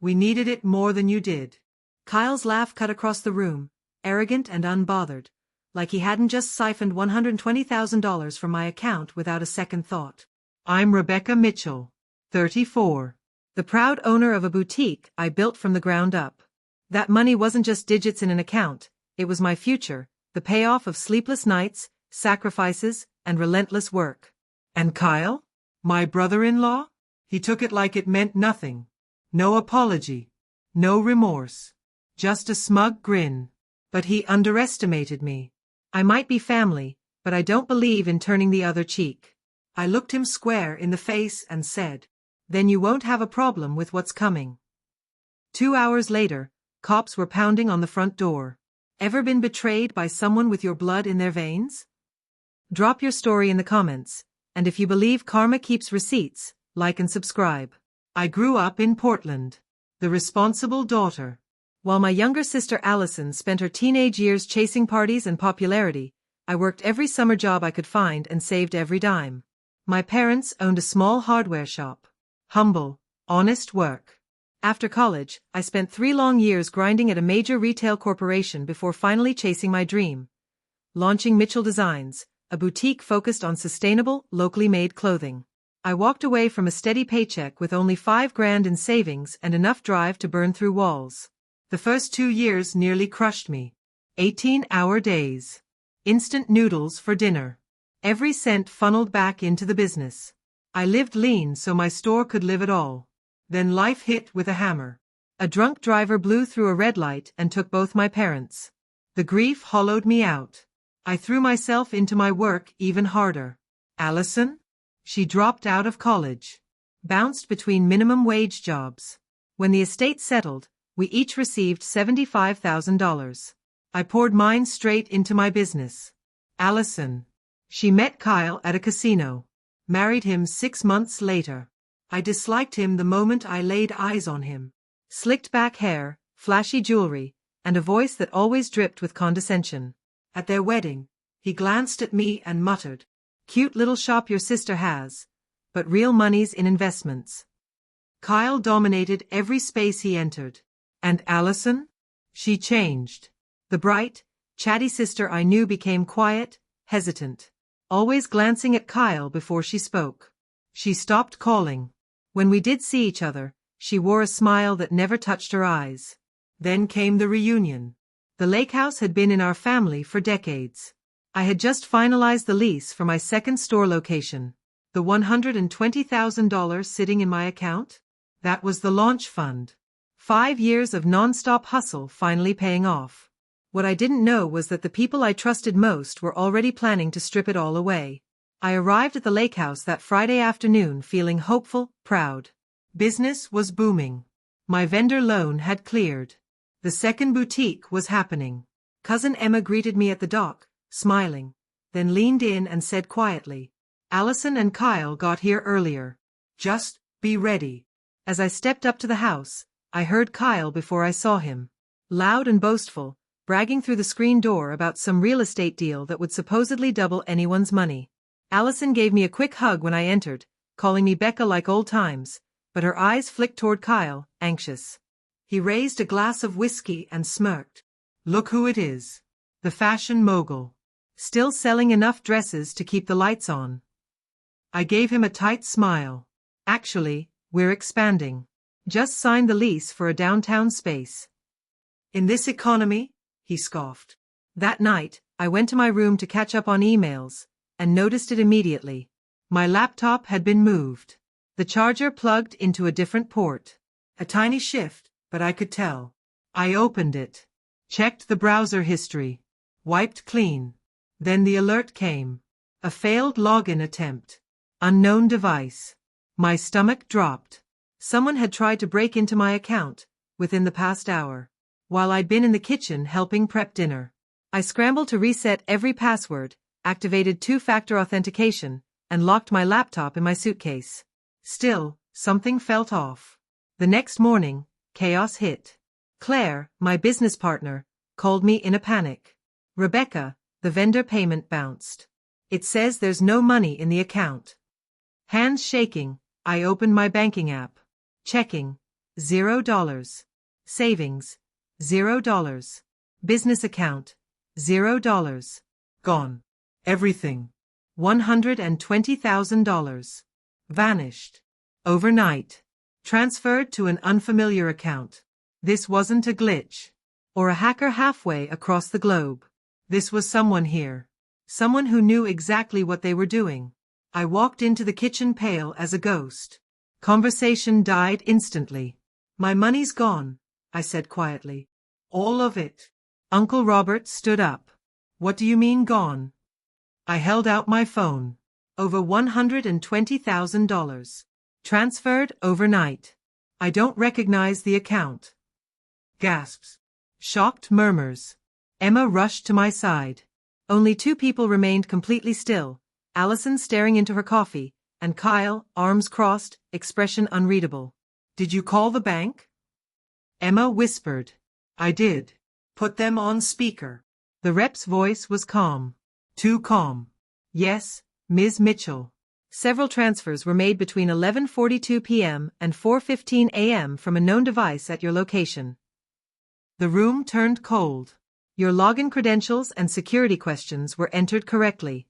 We needed it more than you did. Kyle's laugh cut across the room, arrogant and unbothered, like he hadn't just siphoned $120,000 from my account without a second thought. I'm Rebecca Mitchell, 34. The proud owner of a boutique I built from the ground up. That money wasn't just digits in an account, it was my future, the payoff of sleepless nights, sacrifices, and relentless work. And Kyle? My brother-in-law? He took it like it meant nothing. No apology. No remorse. Just a smug grin. But he underestimated me. I might be family, but I don't believe in turning the other cheek. I looked him square in the face and said, "Then you won't have a problem with what's coming." 2 hours later, cops were pounding on the front door. Ever been betrayed by someone with your blood in their veins? Drop your story in the comments, and if you believe karma keeps receipts, like and subscribe. I grew up in Portland, the responsible daughter. While my younger sister Allison spent her teenage years chasing parties and popularity, I worked every summer job I could find and saved every dime. My parents owned a small hardware shop. Humble, honest work. After college, I spent 3 long years grinding at a major retail corporation before finally chasing my dream. Launching Mitchell Designs, a boutique focused on sustainable, locally made clothing. I walked away from a steady paycheck with only $5,000 in savings and enough drive to burn through walls. The first 2 years nearly crushed me. 18-hour days. Instant noodles for dinner. Every cent funneled back into the business. I lived lean so my store could live at all. Then life hit with a hammer. A drunk driver blew through a red light and took both my parents. The grief hollowed me out. I threw myself into my work even harder. Allison? She dropped out of college. Bounced between minimum wage jobs. When the estate settled, we each received $75,000. I poured mine straight into my business. Allison. She met Kyle at a casino. Married him 6 months later. I disliked him the moment I laid eyes on him. Slicked back hair, flashy jewelry, and a voice that always dripped with condescension. At their wedding, he glanced at me and muttered, "Cute little shop your sister has, but real money's in investments." Kyle dominated every space he entered. And Allison? She changed. The bright, chatty sister I knew became quiet, hesitant. Always glancing at Kyle before she spoke. She stopped calling. When we did see each other, she wore a smile that never touched her eyes. Then came the reunion. The lake house had been in our family for decades. I had just finalized the lease for my second store location. The $120,000 sitting in my account? That was the launch fund. 5 years of non-stop hustle finally paying off. What I didn't know was that the people I trusted most were already planning to strip it all away. I arrived at the lake house that Friday afternoon feeling hopeful, proud. Business was booming. My vendor loan had cleared. The second boutique was happening. Cousin Emma greeted me at the dock, smiling, then leaned in and said quietly, "Allison and Kyle got here earlier. Just be ready." As I stepped up to the house, I heard Kyle before I saw him. Loud and boastful, bragging through the screen door about some real estate deal that would supposedly double anyone's money. Allison gave me a quick hug when I entered, calling me Becca like old times, but her eyes flicked toward Kyle, anxious. He raised a glass of whiskey and smirked. "Look who it is. The fashion mogul. Still selling enough dresses to keep the lights on." I gave him a tight smile. "Actually, we're expanding. Just signed the lease for a downtown space." "In this economy?" he scoffed. That night, I went to my room to catch up on emails, and noticed it immediately. My laptop had been moved. The charger plugged into a different port. A tiny shift, but I could tell. I opened it. Checked the browser history. Wiped clean. Then the alert came. A failed login attempt. Unknown device. My stomach dropped. Someone had tried to break into my account, within the past hour, while I'd been in the kitchen helping prep dinner. I scrambled to reset every password, activated 2-factor authentication, and locked my laptop in my suitcase. Still, something felt off. The next morning, chaos hit. Claire, my business partner, called me in a panic. "Rebecca, the vendor payment bounced. It says there's no money in the account." Hands shaking, I opened my banking app. Checking. $0. Savings, $0. Business account, $0. Gone. Everything. $120,000. Vanished. Overnight. Transferred to an unfamiliar account. This wasn't a glitch. Or a hacker halfway across the globe. This was someone here. Someone who knew exactly what they were doing. I walked into the kitchen pale as a ghost. Conversation died instantly. My money's gone, I said quietly. All of it. Uncle Robert stood up. What do you mean gone? I held out my phone. Over $120,000. Transferred overnight. I don't recognize the account. Gasps. Shocked murmurs. Emma rushed to my side. Only two people remained completely still, Allison staring into her coffee, and Kyle, arms crossed, expression unreadable. Did you call the bank? Emma whispered. I did. Put them on speaker. The rep's voice was calm. Too calm. Yes, Ms. Mitchell. Several transfers were made between 11:42 p.m. and 4:15 a.m. from a known device at your location. The room turned cold. Your login credentials and security questions were entered correctly.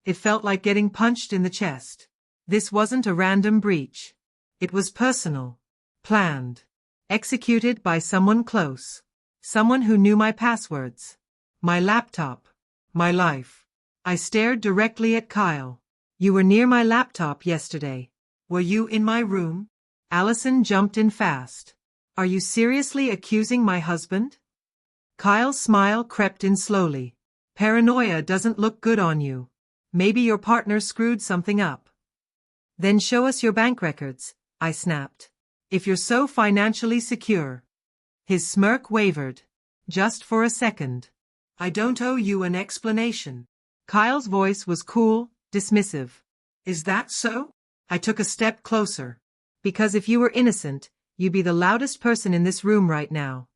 It felt like getting punched in the chest. This wasn't a random breach. It was personal. Planned. Executed by someone close. Someone who knew my passwords. My laptop. My life. I stared directly at Kyle. You were near my laptop yesterday. Were you in my room? Allison jumped in fast. Are you seriously accusing my husband? Kyle's smile crept in slowly. Paranoia doesn't look good on you. Maybe your partner screwed something up. Then show us your bank records, I snapped. If you're so financially secure. His smirk wavered. Just for a second. I don't owe you an explanation. Kyle's voice was cool, dismissive. Is that so? I took a step closer. Because if you were innocent, you'd be the loudest person in this room right now.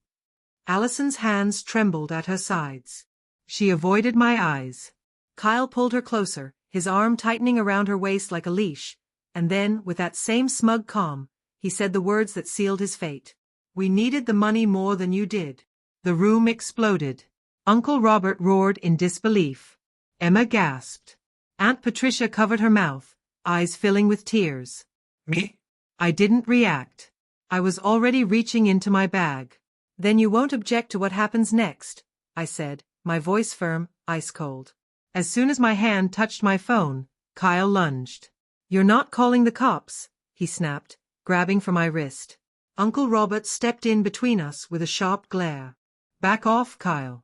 Allison's hands trembled at her sides. She avoided my eyes. Kyle pulled her closer, his arm tightening around her waist like a leash, and then, with that same smug calm, he said the words that sealed his fate. We needed the money more than you did. The room exploded. Uncle Robert roared in disbelief. Emma gasped. Aunt Patricia covered her mouth, eyes filling with tears. Me? I didn't react. I was already reaching into my bag. Then you won't object to what happens next, I said, my voice firm, ice cold. As soon as my hand touched my phone, Kyle lunged. You're not calling the cops, he snapped, grabbing for my wrist. Uncle Robert stepped in between us with a sharp glare. Back off, Kyle.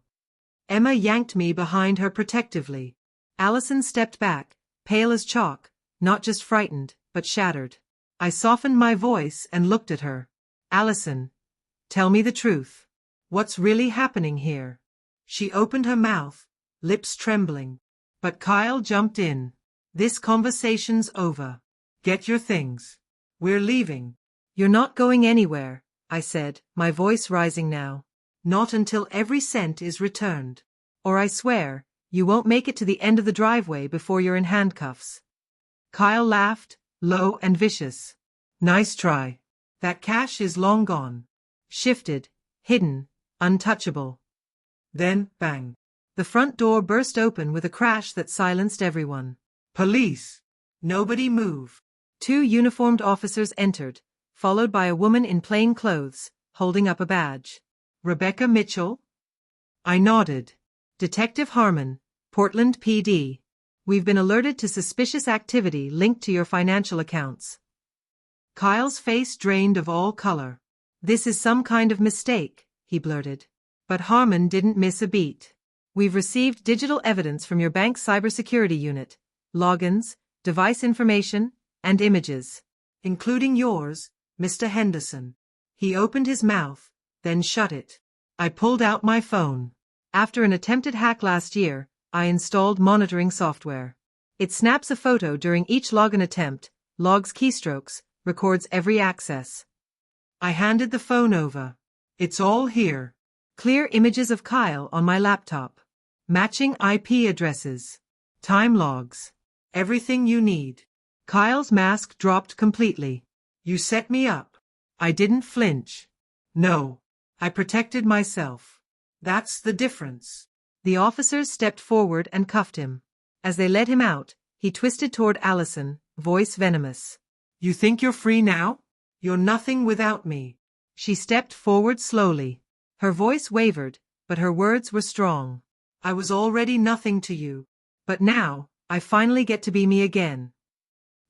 Emma yanked me behind her protectively. Allison stepped back, pale as chalk, not just frightened, but shattered. I softened my voice and looked at her. Allison, tell me the truth. What's really happening here? She opened her mouth, lips trembling. But Kyle jumped in. This conversation's over. Get your things. We're leaving. You're not going anywhere, I said, my voice rising now. Not until every cent is returned. Or I swear, you won't make it to the end of the driveway before you're in handcuffs. Kyle laughed, low and vicious. Nice try. That cash is long gone. Shifted, hidden, untouchable. Then, bang. The front door burst open with a crash that silenced everyone. Police! Nobody move. Two uniformed officers entered, followed by a woman in plain clothes, holding up a badge. Rebecca Mitchell? I nodded. Detective Harmon, Portland PD. We've been alerted to suspicious activity linked to your financial accounts. Kyle's face drained of all color. This is some kind of mistake, he blurted. But Harmon didn't miss a beat. We've received digital evidence from your bank's cybersecurity unit, logins, device information, and images. Including yours, Mr. Henderson. He opened his mouth, then shut it. I pulled out my phone. After an attempted hack last year, I installed monitoring software. It snaps a photo during each login attempt, logs keystrokes, records every access. I handed the phone over. It's all here. Clear images of Kyle on my laptop. Matching IP addresses. Time logs. Everything you need. Kyle's mask dropped completely. You set me up. I didn't flinch. No. I protected myself. That's the difference. The officers stepped forward and cuffed him. As they led him out, he twisted toward Allison, voice venomous. You think you're free now? You're nothing without me. She stepped forward slowly. Her voice wavered, but her words were strong. I was already nothing to you. But now, I finally get to be me again.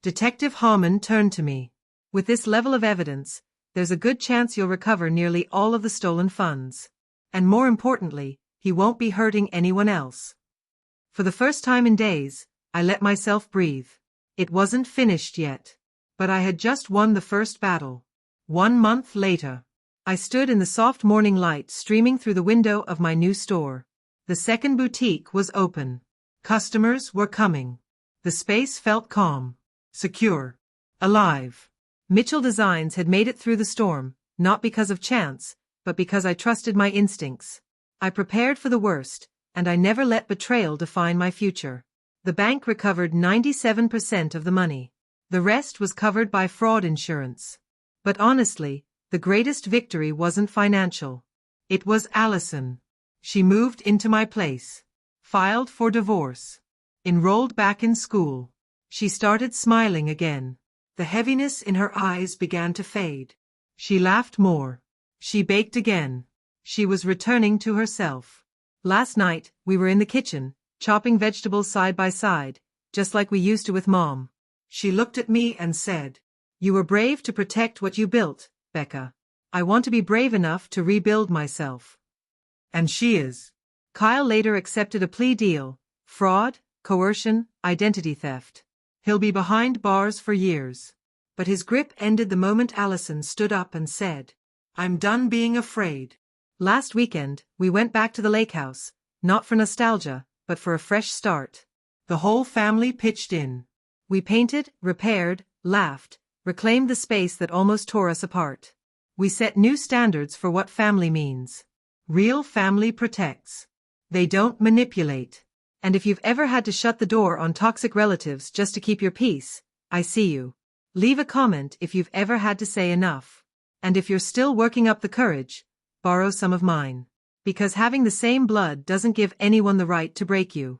Detective Harmon turned to me. With this level of evidence, there's a good chance you'll recover nearly all of the stolen funds. And more importantly, he won't be hurting anyone else. For the first time in days, I let myself breathe. It wasn't finished yet. But I had just won the first battle. 1 month later, I stood in the soft morning light streaming through the window of my new store. The second boutique was open. Customers were coming. The space felt calm, secure, alive. Mitchell Designs had made it through the storm, not because of chance, but because I trusted my instincts. I prepared for the worst, and I never let betrayal define my future. The bank recovered 97% of the money. The rest was covered by fraud insurance. But honestly, the greatest victory wasn't financial. It was Allison. She moved into my place, filed for divorce, enrolled back in school. She started smiling again. The heaviness in her eyes began to fade. She laughed more. She baked again. She was returning to herself. Last night, we were in the kitchen, chopping vegetables side by side, just like we used to with Mom. She looked at me and said, "You were brave to protect what you built, Becca. I want to be brave enough to rebuild myself." And she is. Kyle later accepted a plea deal: fraud, coercion, identity theft. He'll be behind bars for years. But his grip ended the moment Allison stood up and said, "I'm done being afraid." Last weekend, we went back to the lake house, not for nostalgia, but for a fresh start. The whole family pitched in. We painted, repaired, laughed, reclaimed the space that almost tore us apart. We set new standards for what family means. Real family protects. They don't manipulate. And if you've ever had to shut the door on toxic relatives just to keep your peace, I see you. Leave a comment if you've ever had to say enough. And if you're still working up the courage, borrow some of mine. Because having the same blood doesn't give anyone the right to break you.